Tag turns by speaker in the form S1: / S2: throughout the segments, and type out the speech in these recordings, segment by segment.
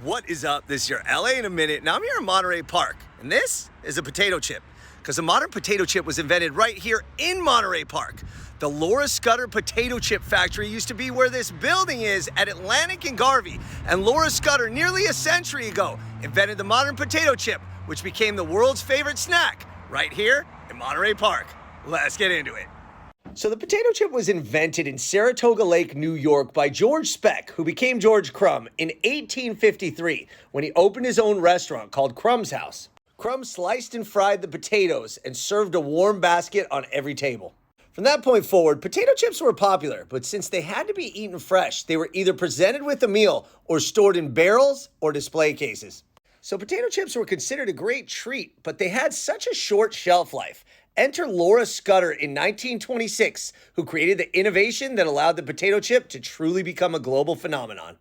S1: What is up? This is your LA in a minute, and I'm here in Monterey Park, and this is a potato chip, because the modern potato chip was invented right here in Monterey Park. The Scudder potato chip factory used to be where this building is at Atlantic and Garvey, and Scudder, nearly a century ago, invented the modern potato chip, which became the world's favorite snack right here in Monterey Park. Let's get into it. So the potato chip was invented in Saratoga Lake, New York by George Speck, who became George Crumb, in 1853 when he opened his own restaurant called Crumb's House. Crumb sliced and fried the potatoes and served a warm basket on every table. From that point forward, potato chips were popular, but since they had to be eaten fresh, they were either presented with a meal or stored in barrels or display cases. So potato chips were considered a great treat, but they had such a short shelf life. Enter Scudder in 1926, who created the innovation that allowed the potato chip to truly become a global phenomenon.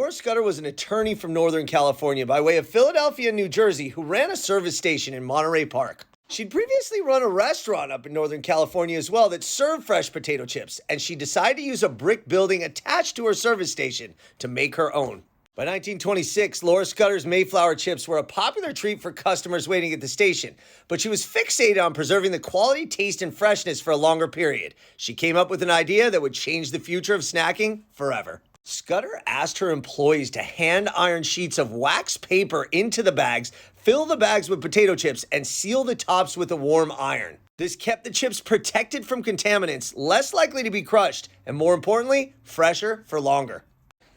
S1: Scudder was an attorney from Northern California by way of Philadelphia and New Jersey who ran a service station in Monterey Park. She'd previously run a restaurant up in Northern California as well that served fresh potato chips, and she decided to use a brick building attached to her service station to make her own. By 1926, Scudder's Mayflower chips were a popular treat for customers waiting at the station, but she was fixated on preserving the quality, taste, and freshness for a longer period. She came up with an idea that would change the future of snacking forever. Scudder asked her employees to hand iron sheets of wax paper into the bags, fill the bags with potato chips, and seal the tops with a warm iron. This kept the chips protected from contaminants, less likely to be crushed, and more importantly, fresher for longer.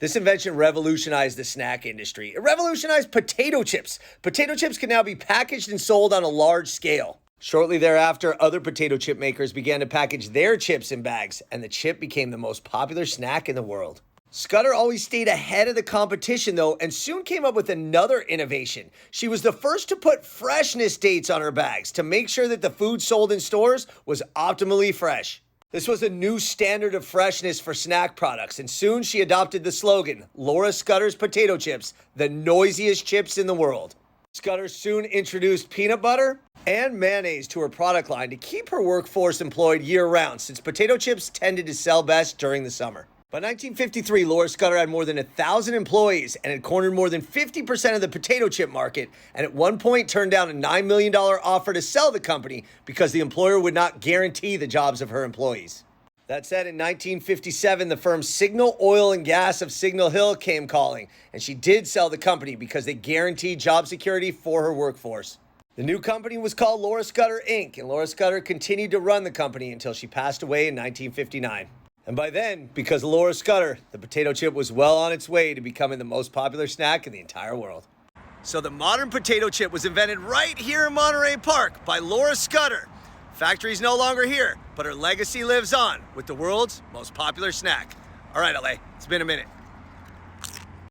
S1: This invention revolutionized the snack industry. It revolutionized potato chips. Potato chips can now be packaged and sold on a large scale. Shortly thereafter, other potato chip makers began to package their chips in bags, and the chip became the most popular snack in the world. Scudder always stayed ahead of the competition, though, and soon came up with another innovation. She was the first to put freshness dates on her bags to make sure that the food sold in stores was optimally fresh. This was a new standard of freshness for snack products, and soon she adopted the slogan, Scudder's Potato Chips, the noisiest chips in the world. Scudder soon introduced peanut butter and mayonnaise to her product line to keep her workforce employed year-round, since potato chips tended to sell best during the summer. By 1953, Scudder had more than 1,000 employees and had cornered more than 50% of the potato chip market, and at one point turned down a $9 million offer to sell the company because the employer would not guarantee the jobs of her employees. That said, in 1957, the firm Signal Oil and Gas of Signal Hill came calling, and she did sell the company because they guaranteed job security for her workforce. The new company was called Scudder Inc., and Scudder continued to run the company until she passed away in 1959. And by then, because of Scudder, the potato chip was well on its way to becoming the most popular snack in the entire world. So the modern potato chip was invented right here in Monterey Park by Scudder. Factory's no longer here, but her legacy lives on with the world's most popular snack. All right, LA, it's been a minute.